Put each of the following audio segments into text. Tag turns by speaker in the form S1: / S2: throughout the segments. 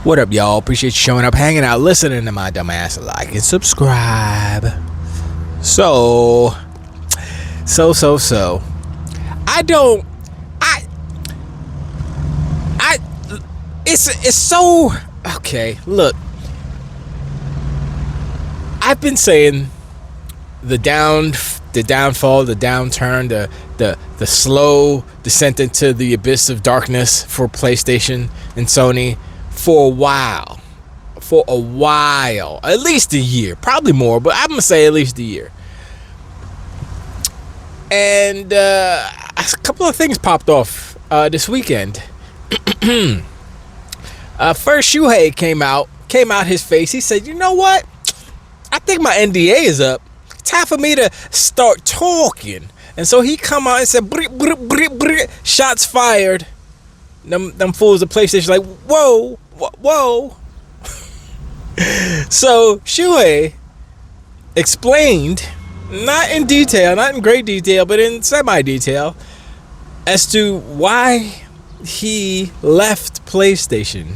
S1: What up, y'all? Appreciate you showing up, hanging out, listening to my dumb ass. Like and subscribe. So. I don't. I. It's so. Okay, look. I've been saying the downfall, the downturn, the slow descent into the abyss of darkness for PlayStation and Sony for a while. At least a year, probably more, but I'm gonna say at least a year. And a couple of things popped off this weekend. First, Shuhei came out his face. He said, "You know what? I think my NDA is up. Time for me to start talking." And so he come out and said, "Brik, brik, brik, brik. Shots fired." Them fools at PlayStation like, whoa. So Shuhei explained, not in detail, not in great detail, but in semi-detail, as to why he left PlayStation.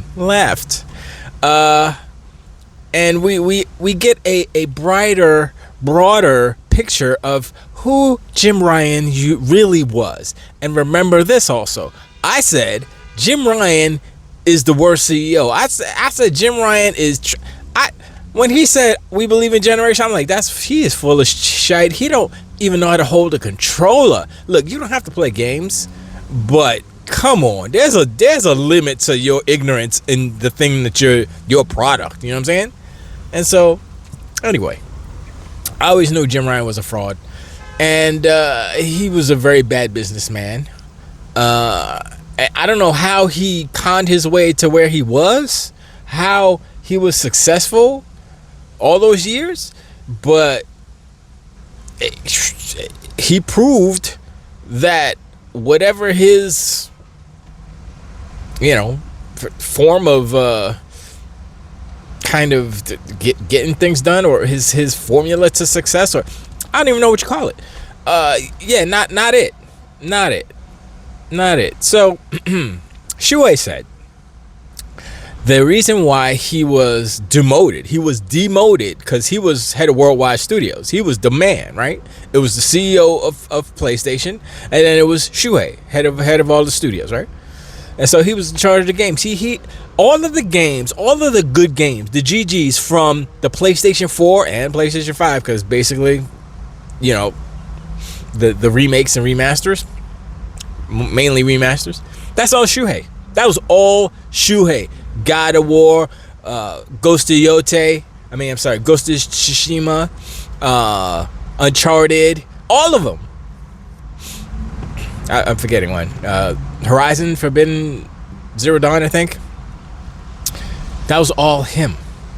S1: And we get a brighter, broader picture of who Jim Ryan really was. And remember this also. I said Jim Ryan is the worst CEO. I said Jim Ryan is... When he said we believe in generation, I'm like, he is full of shite. He don't even know how to hold a controller. Look, you don't have to play games, but come on, there's a limit to your ignorance in the thing that your product. You know what I'm saying? And so, anyway, I always knew Jim Ryan was a fraud, and he was a very bad businessman. I don't know how he conned his way to where he was, how he was successful all those years, but he proved that whatever his, form of kind of getting things done, or his formula to success, or I don't even know what you call it. Not it. So Shuhei said the reason why he was demoted because he was head of Worldwide Studios. He was the man, right? It was the CEO of PlayStation, and then it was Shuhei, head of all the studios, right? And so he was in charge of the games. He all of the good games, the GGs from the PlayStation 4 and PlayStation 5, because basically, the remakes and remasters, mainly remasters, that's all Shuhei. That was all Shuhei. God of War, Ghost of Tsushima, Uncharted, all of them. I'm forgetting one. Horizon Forbidden Zero Dawn, I think. That was all him.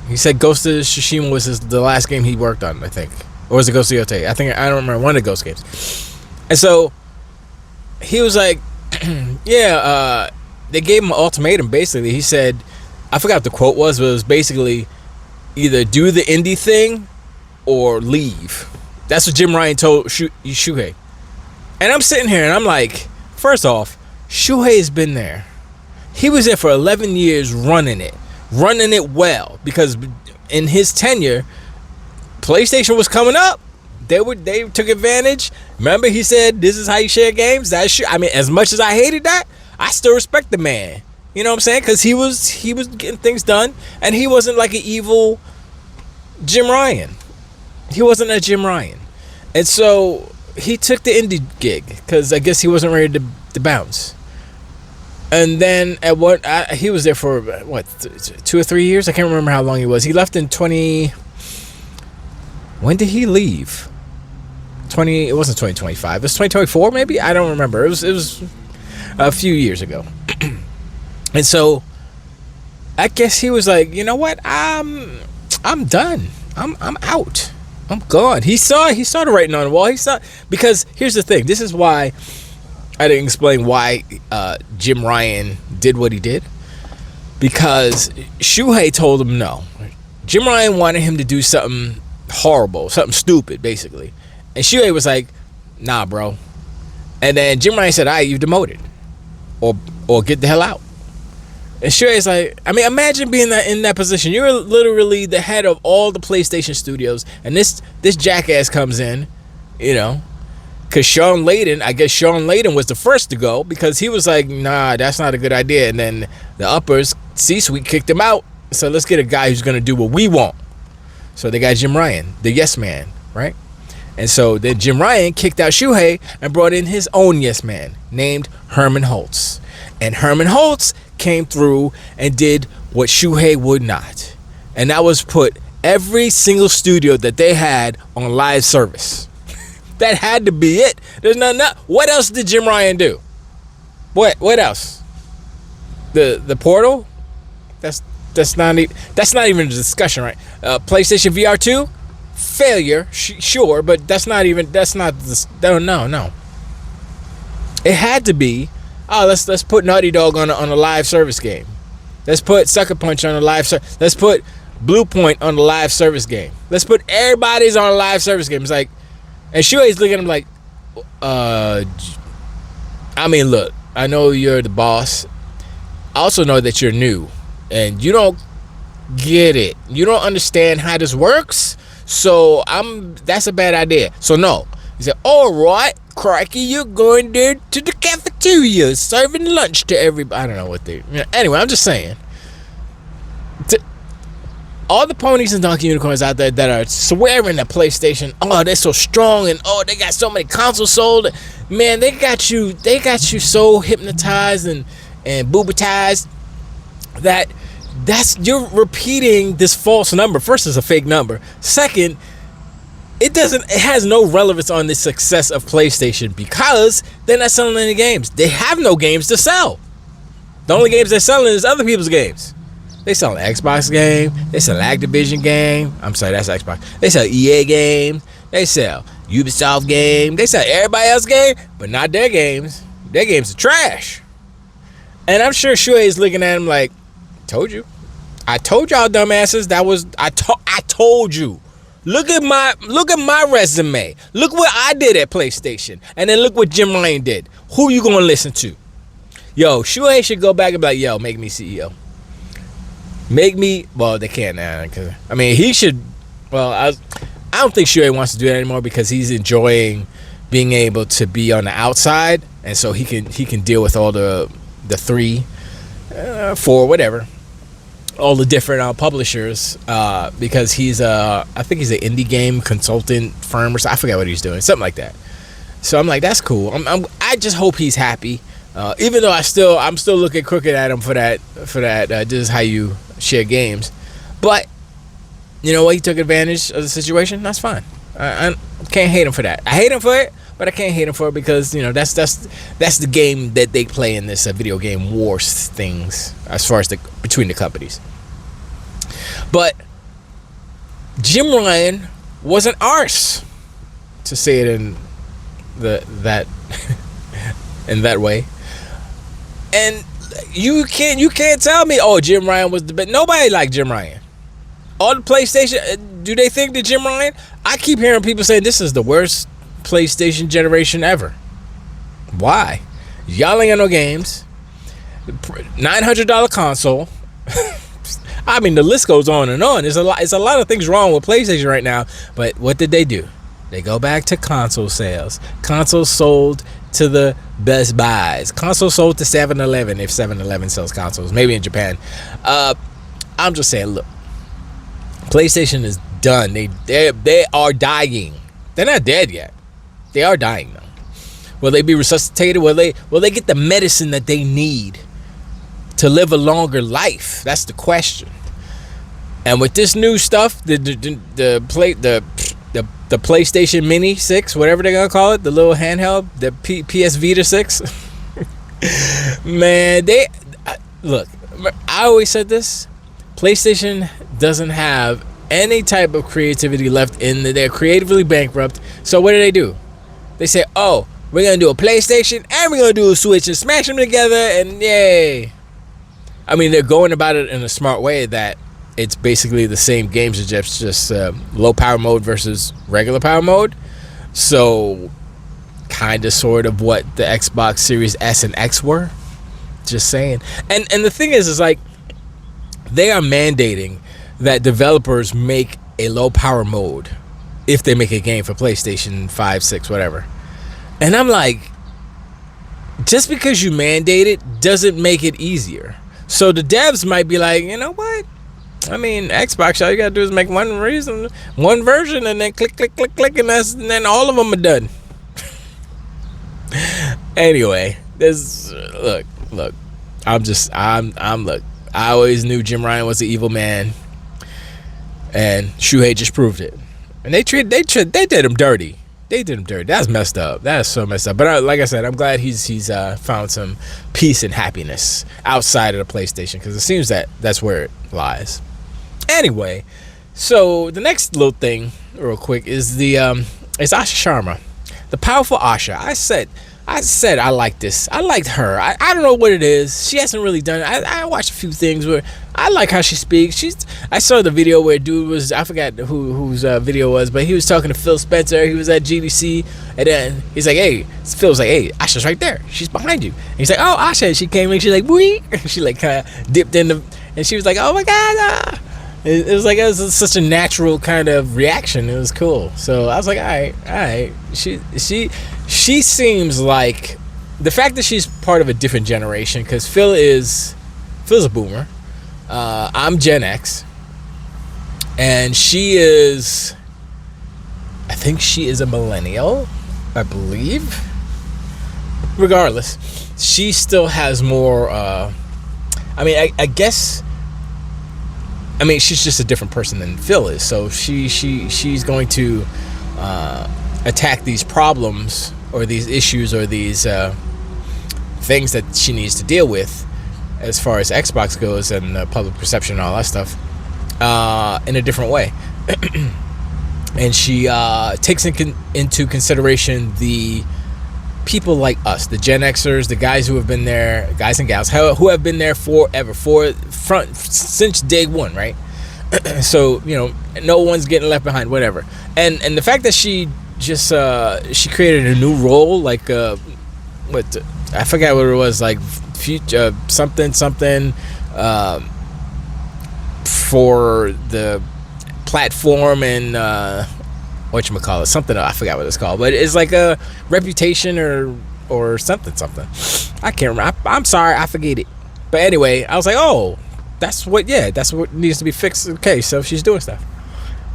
S1: He said Ghost of Tsushima was the last game he worked on, I think. Or was it Ghost of Yotei? I don't remember, one of the Ghost games. And so he was like, they gave him an ultimatum, basically. He said, I forgot what the quote was, but it was basically either do the indie thing or leave. That's what Jim Ryan told Shuhei. And I'm sitting here and I'm like, first off, Shuhei has been there. He was there for 11 years running it well, because in his tenure, PlayStation was coming up. They took advantage. Remember, he said, this is how you share games. As much as I hated that, I still respect the man. You know what I'm saying? Because he was getting things done, and he wasn't like an evil Jim Ryan. He wasn't a Jim Ryan. And so he took the indie gig because I guess he wasn't ready to bounce. And then he was there for 2 or 3 years. I can't remember how long he was. He left in when did he leave? It wasn't 2025. It was 2024 maybe? I don't remember. It was a few years ago. And so I guess he was like, you know what? I'm done. I'm out. I'm gone. He started writing on the wall. Because here's the thing. This is why I didn't explain why Jim Ryan did what he did. Because Shuhei told him no. Jim Ryan wanted him to do something horrible, something stupid, basically. And Shuhei was like, nah, bro. And then Jim Ryan said, all right, you demoted. Or get the hell out. And Shuei's like, I mean, imagine being in that position. You're literally the head of all the PlayStation studios, and this jackass comes in, you know, because Shawn Laden, I guess Shawn Laden was the first to go because he was like, nah, that's not a good idea. And then the uppers, C-suite, kicked him out. So let's get a guy who's going to do what we want. So they got Jim Ryan, the yes man, right? And so then Jim Ryan kicked out Shuhei and brought in his own yes man named Herman Holtz. And Herman Holtz came through and did what Shuhei would not. And that was put every single studio that they had on live service. That had to be it. There's nothing. What else did Jim Ryan do? What else? The Portal? That's not even a discussion, right? PlayStation VR 2? Failure, sure, but no. It had to be, let's put Naughty Dog on a live service game. Let's put Sucker Punch on a live service. Let's put Blue Point on a live service game. Let's put everybody's on a live service game. It's like, and Shuei's looking at him like, I mean, look, I know you're the boss. I also know that you're new and you don't get it. You don't understand how this works. So that's a bad idea. So no. He said, all right, crikey, you're going there to the cafeteria, serving lunch to everybody. I don't know what they, anyway, I'm just saying. All the ponies and donkey unicorns out there that are swearing that PlayStation, oh, they're so strong and oh, they got so many consoles sold. Man, they got you so hypnotized and boobatized that you're repeating this false number. First, it's a fake number. Second, it has no relevance on the success of PlayStation because they're not selling any games. They have no games to sell. The only games they're selling is other people's games. They sell an Xbox game. They sell an Activision game. I'm sorry, that's Xbox. They sell EA games. They sell Ubisoft game. They sell everybody else's game, but not their games. Their games are trash. And I'm sure Shuei is looking at him like, told you. I told y'all dumbasses I told you. Look at my resume. Look what I did at PlayStation. And then look what Jim Ryan did. Who you gonna listen to? Yo, Shuei should go back and be like, yo, make me CEO. Make me, well, they can't now. Cause, I mean, he should, well, I don't think Shuei wants to do that anymore because he's enjoying being able to be on the outside. And so he can deal with all the 3, 4, whatever. All the different publishers because he's I think he's an indie game consultant firm or something. I forget what he's doing, something like that. So I'm like, that's cool. I just hope he's happy, even though I'm still looking crooked at him for that. This is how you share games, but you know what? He took advantage of the situation. That's fine. I can't hate him for that. I hate him for it, but I can't hate him for it because that's the game that they play in this video game wars things as far as between the companies. But Jim Ryan was an arse, to say it in that in that way. And you can't tell me, oh, Jim Ryan was the best. Nobody liked Jim Ryan. All the PlayStation, do they think that Jim Ryan? I keep hearing people saying this is the worst PlayStation generation ever. Why? Y'all ain't got no games. $900 console. I mean, the list goes on and on. There's a lot of things wrong with PlayStation right now. But what did they do? They go back to console sales. Consoles sold to the Best Buys. Consoles sold to 7-Eleven, if 7-Eleven sells consoles. Maybe in Japan. I'm just saying, look. PlayStation is done. They are dying. They're not dead yet. They are dying though. Will they be resuscitated? Will they get the medicine that they need to live a longer life? That's the question. And with this new stuff, the PlayStation Mini 6, whatever they're gonna call it, the little handheld, the PS Vita 6. Man, look. I always said this. PlayStation doesn't have any type of creativity left in they're creatively bankrupt. So what do? They say, oh, we're going to do a PlayStation and we're going to do a Switch and smash them together and yay. I mean, they're going about it in a smart way that it's basically the same games, it's just low power mode versus regular power mode. So kind of sort of what the Xbox Series S and X were. Just saying. And the thing is like they are mandating that developers make a low power mode if they make a game for PlayStation 5, 6, whatever. And I'm like, just because you mandate it doesn't make it easier. So the devs might be like, you know what? I mean, Xbox, all you gotta do is make one version, and then click, and then all of them are done. Anyway, look. Look. I always knew Jim Ryan was an evil man, and Shuhei just proved it. And they did him dirty. They did him dirty. That's messed up. That is so messed up. But like I said, I'm glad he's found some peace and happiness outside of the PlayStation, because it seems that that's where it lies. Anyway, so the next little thing, real quick, is it's Asha Sharma, the powerful Asha. I said I like this. I liked her. I don't know what it is. She hasn't really done it. I watched a few things where I like how she speaks. I saw the video where dude was, I forgot whose video was, but he was talking to Phil Spencer. He was at GDC, and then he's like, hey, Phil's like, hey, Asha's right there. She's behind you. And he's like, oh, Asha. And she came in. She's like, wee. She like kind of dipped in and she was like, oh my God. It was such a natural kind of reaction. It was cool. So I was like, all right. She seems like, the fact that she's part of a different generation, because Phil's a boomer. I'm Gen X, and I think she is a millennial, I believe. Regardless, she still has more. I guess. I mean, she's just a different person than Phil is, so she's going to attack these problems or these issues or these things that she needs to deal with as far as Xbox goes and public perception and all that stuff in a different way. And she takes into consideration the people like us, the Gen Xers, the guys who have been there, guys and gals who have been there forever, since day one, right? So, no one's getting left behind, whatever. And the fact that she just she created a new role, like I forgot what it was, like future something for the platform and whatchamacallit, something, I forgot what it's called, but it's like a reputation or something. I can't remember. I'm sorry, I forget it. But anyway, I was like, oh, that's what needs to be fixed. Okay, so she's doing stuff.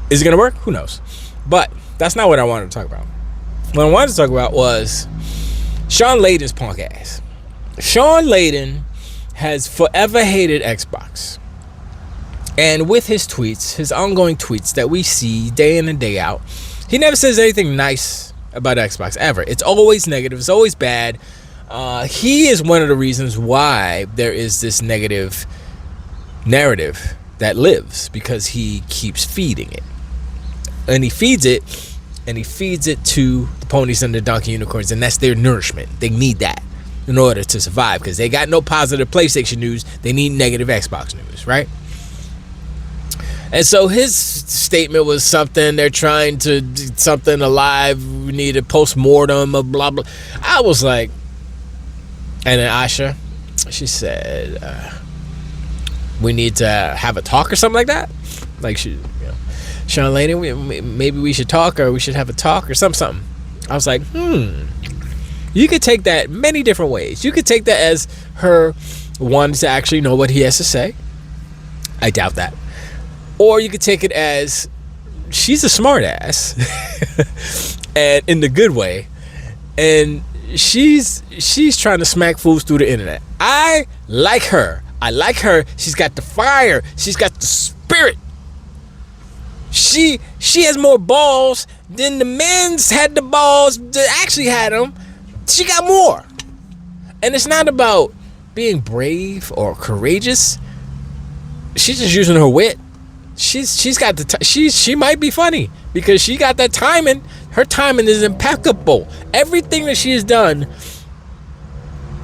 S1: Is it gonna work? Who knows? But that's not what I wanted to talk about. What I wanted to talk about was Shawn Laden's punk ass. Shawn Laden has forever hated Xbox. And with his tweets, his ongoing tweets that we see day in and day out, he never says anything nice about Xbox, ever. It's always negative. It's always bad. He is one of the reasons why there is this negative narrative that lives, because he keeps feeding it. And he feeds it to the ponies and the donkey unicorns, and that's their nourishment. They need that in order to survive, because they got no positive PlayStation news. They need negative Xbox news, right? And so his statement was something, they're trying to do something alive, we need a post-mortem, blah, blah. I was like, and then Asha, she said, we need to have a talk or something like that. Like, Shawn Laden, maybe we should talk, or we should have a talk or something. I was like, you could take that many different ways. You could take that as her wanting to actually know what he has to say. I doubt that. Or you could take it as she's a smart ass and in the good way, and she's trying to smack fools through the internet. I like her. She's got the fire. She's got the spirit. She has more balls than the men's had the balls that actually had them. She got more. And it's not about being brave or courageous. She's just using her wit. She's got she might be funny because she got that timing. Her timing is impeccable. Everything that she has done,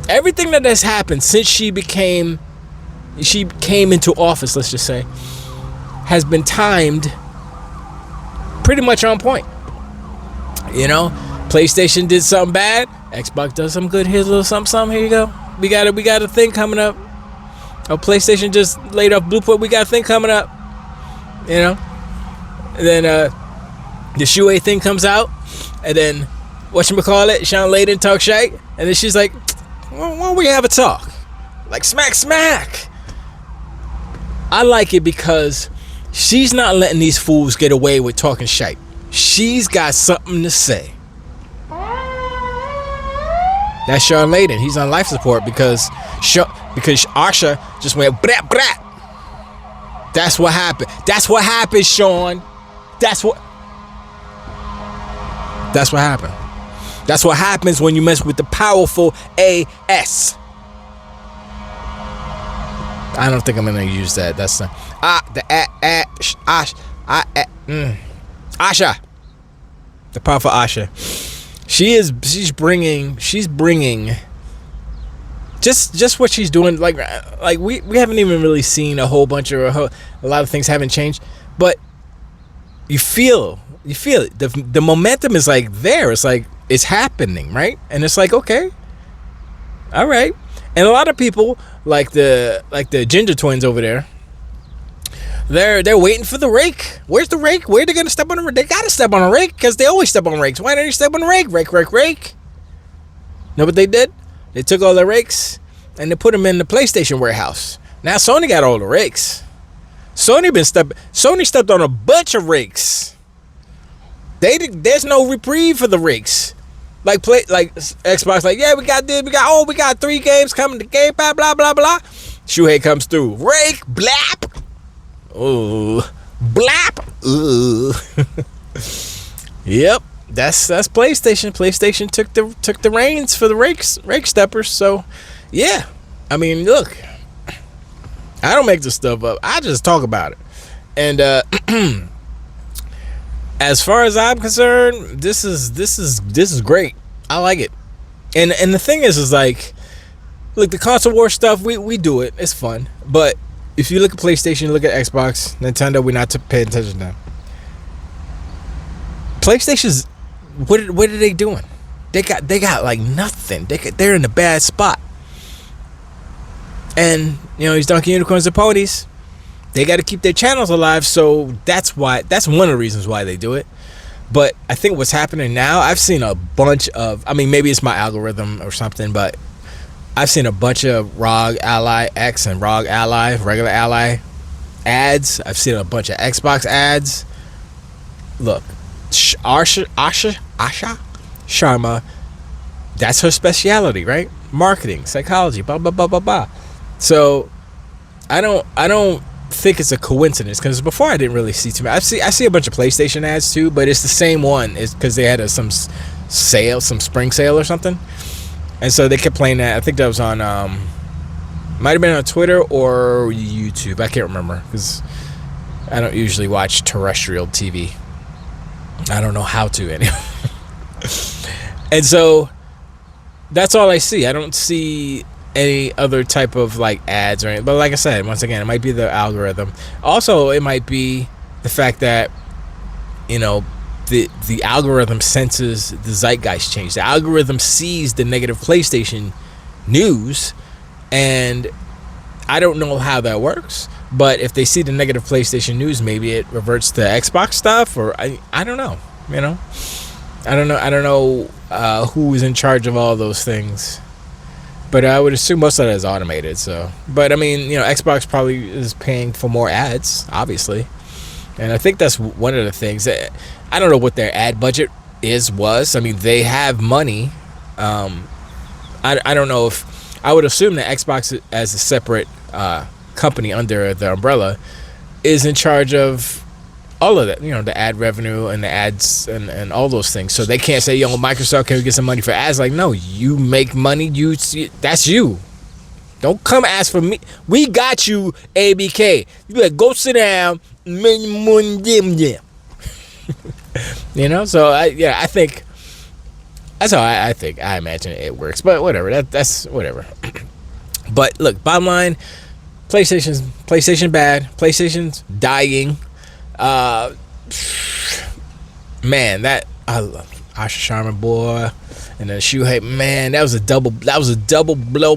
S1: everything that has happened since she came into office, let's just say, has been timed pretty much on point. PlayStation did something bad, Xbox does some good. Here's a little something. Here you go. we got a thing coming up. Oh, PlayStation just laid off Blueprint. We got a thing coming up. You know. And then the Shuhei thing comes out, and then whatchamacallit, Shawn Laden talk shite, and then she's like, why don't we have a talk? Like smack. I like it because she's not letting these fools get away with talking shite. She's got something to say. That's Shawn Laden. He's on life support because Asha just went brat brat. That's what happened. That's what happened, Shawn. That's what happened. That's what happens when you mess with the powerful AS. I don't think I'm gonna use that. That's Asha, the powerful Asha. She's bringing just what she's doing. Like we haven't even really seen a whole bunch of a lot of things haven't changed, but you feel it. The momentum is like there. It's like it's happening, right? And it's like, okay, all right. And a lot of people like the Ginger twins over there. They're waiting for the rake. Where's the rake? Where are they gonna step on the rake? They gotta step on a rake because they always step on rakes. Why don't you step on the rake? Rake. Know what they did? They took all the rakes and they put them in the PlayStation warehouse. Now Sony got all the rakes. Sony stepped on a bunch of rakes. There's no reprieve for the rakes. Like Xbox, like, yeah, we got 3 games coming to Game Pass, blah blah blah. Shuhei comes through. Rake, blap. Ooh, blap. Ooh. Yep, that's PlayStation. PlayStation took the reins for the rake steppers. So, yeah, I mean, look, I don't make this stuff up. I just talk about it. And as far as I'm concerned, this is great. I like it. And the thing is like, look, the console war stuff, we do it. It's fun. But if you look at PlayStation, look at Xbox, Nintendo, we're not to pay attention to them. PlayStation's what are they doing? They got like nothing. They're in a bad spot. And these donkey unicorns and ponies, they got to keep their channels alive. So that's one of the reasons why they do it. But I think what's happening now, I've seen a bunch of, I mean, maybe it's my algorithm or something, but I've seen a bunch of ROG Ally X and ROG Ally, regular Ally ads. I've seen a bunch of Xbox ads. Look, Asha Sharma, that's her specialty, right? Marketing, psychology, blah blah blah blah blah. So I don't think it's a coincidence, because before I didn't really see too much. I see a bunch of PlayStation ads too, but it's the same one. It's because they had some spring sale or something, and so they kept playing that. I think that was on might have been on Twitter or YouTube. I can't remember because I don't usually watch terrestrial TV. I don't know how to anyway. And so that's all I see. I don't see any other type of like ads or anything. But like I said, once again, it might be the algorithm. Also, it might be the fact that the algorithm senses the zeitgeist change. The algorithm sees the negative PlayStation news, and I don't know how that works. But if they see the negative PlayStation news, maybe it reverts to Xbox stuff, or I don't know. I don't know who's in charge of all those things. But I would assume most of that is automated. So, but I mean, Xbox probably is paying for more ads, obviously, and I think that's one of the things that I don't know what their ad budget was. I mean, they have money. I don't know if I would assume that Xbox as a separate company under the umbrella is in charge of all of that, the ad revenue and the ads and all those things. So they can't say, Microsoft, can we get some money for ads? Like, no, you make money. That's you. Don't come ask for me. We got you, ABK. You better go sit down. So I think that's how I imagine it works. But whatever, that's whatever. But look, bottom line, PlayStation bad. PlayStation's dying. Man, that I Asha Sharma boy, and then Shuhei. Man, that was a double blow.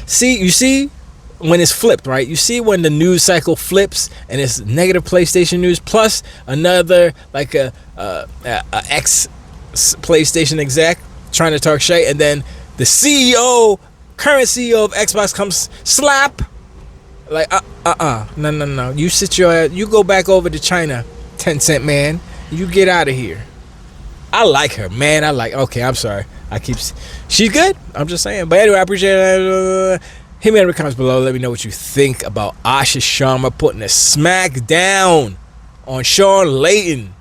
S1: See, you see when it's flipped, right? You see when the news cycle flips and it's negative PlayStation news plus another like a ex PlayStation exec trying to talk shit, and then the current CEO of Xbox comes slap. Like no. You go back over to China, 10 Cent man. You get out of here. I like her, man. Okay, I'm sorry. She's good. I'm just saying. But anyway, I appreciate it. Hit me in the comments below. Let me know what you think about Asha Sharma putting a smack down on Shawn Laden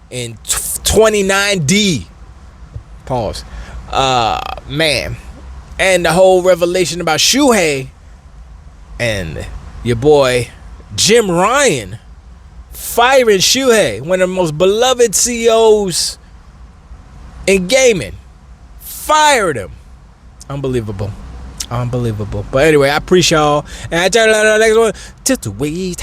S1: in 29D. Pause. Man. And the whole revelation about Shuhei and your boy Jim Ryan firing Shuhei, one of the most beloved CEOs in gaming. Fired him. Unbelievable. But anyway, I appreciate y'all. And I tell you the next one. Just wait.